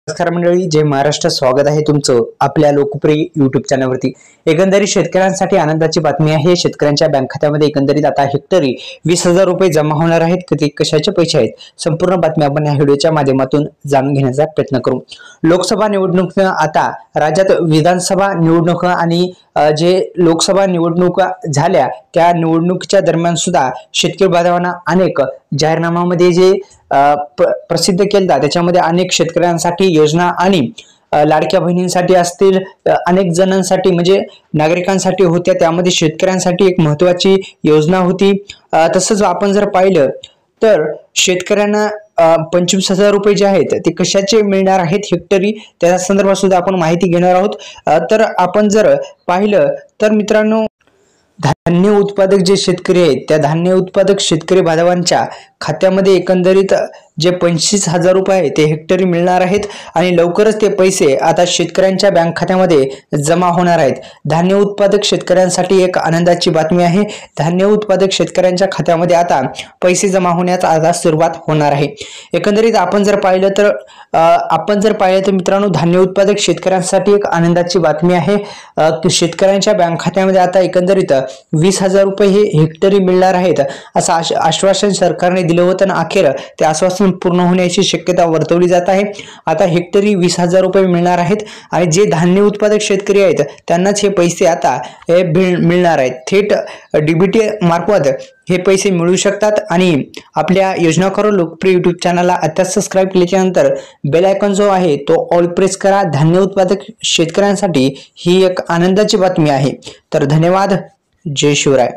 नमस्कार मंडळी, जय महाराष्ट्र. स्वागत आहे तुमचं आपल्या लोकप्रिय युट्यूब चॅनलवरती. एकंदरीत शेतकऱ्यांसाठी आनंदाची बातमी आहे. शेतकऱ्यांच्या बँक खात्यामध्ये एकंदरीत आता हेक्टरी 20,000 रुपये जमा होणार आहेत. किती कशाचे पैसे आहेत, संपूर्ण बातमी आपण या व्हिडिओच्या माध्यमातून जाणून घेण्याचा प्रयत्न करू. लोकसभा निवडणूक आता राज्यात विधानसभा निवडणूक आणि जे लोकसभा निवडणुका झाल्या त्या निवडणुकीच्या दरम्यान सुद्धा शेतकरी बांधवांना अनेक जाहीरनाम्यामध्ये जे प्रसिद्ध केला त्याच्यामध्ये अनेक शेतकऱ्यांसाठी योजना आणि लाडक्या बहिणींसाठी असतील, अनेक जणांसाठी म्हणजे नागरिकांसाठी होत्या. त्यामध्ये शेतकऱ्यांसाठी एक महत्त्वाची योजना होती. तसंच आपण जर पाहिलं तर शेतकऱ्यांना 25,000 रुपये जे आहेत ते कशाचे मिळणार आहेत हेक्टरी, त्या संदर्भात सुद्धा आपण माहिती घेणार आहोत. तर आपण जर पाहिलं तर मित्रांनो, धान्य उत्पादक जे शेतकरी आहेत त्या धान्य उत्पादक शेतकरी बांधवांच्या खात्यामध्ये एकंदरीत जे 25,000 रुपये आहे ते हेक्टरी मिळणार आहेत आणि लवकरच ते पैसे आता शेतकऱ्यांच्या बँक खात्यामध्ये जमा होणार आहेत. धान्य उत्पादक शेतकऱ्यांसाठी एक आनंदाची बातमी आहे. धान्य उत्पादक शेतकऱ्यांच्या खात्यामध्ये आता पैसे जमा होण्यास आता सुरुवात होणार आहे. एकंदरीत आपण जर पाहिलं तर मित्रांनो, धान्य उत्पादक शेतकऱ्यांसाठी एक आनंदाची बातमी आहे. शेतकऱ्यांच्या बँक खात्यामध्ये आता एकंदरीत 20,000 रुपये हे हेक्टरी मिळणार आहेत असं आश्वासन सरकारने दिलं होतं आणि अखेर ते आश्वासन पूर्ण होण्याची शक्यता वर्तवली जात आहे. आता हेक्टरी 20,000 रुपये मिळणार आहेत आणि जे धान्य उत्पादक शेतकरी आहेत त्यांनाच हे पैसे आता मिळणार आहेत. थेट डीबीटी मार्फत हे पैसे मिळू शकतात. आणि आपल्या योजना करो लोकप्रिय युट्यूब चॅनलला आता सबस्क्राईब केल्यानंतर बेल आयकॉन जो आहे तो ऑल प्रेस करा. धान्य उत्पादक शेतकऱ्यांसाठी ही एक आनंदाची बातमी आहे. तर धन्यवाद. जय शिवराय.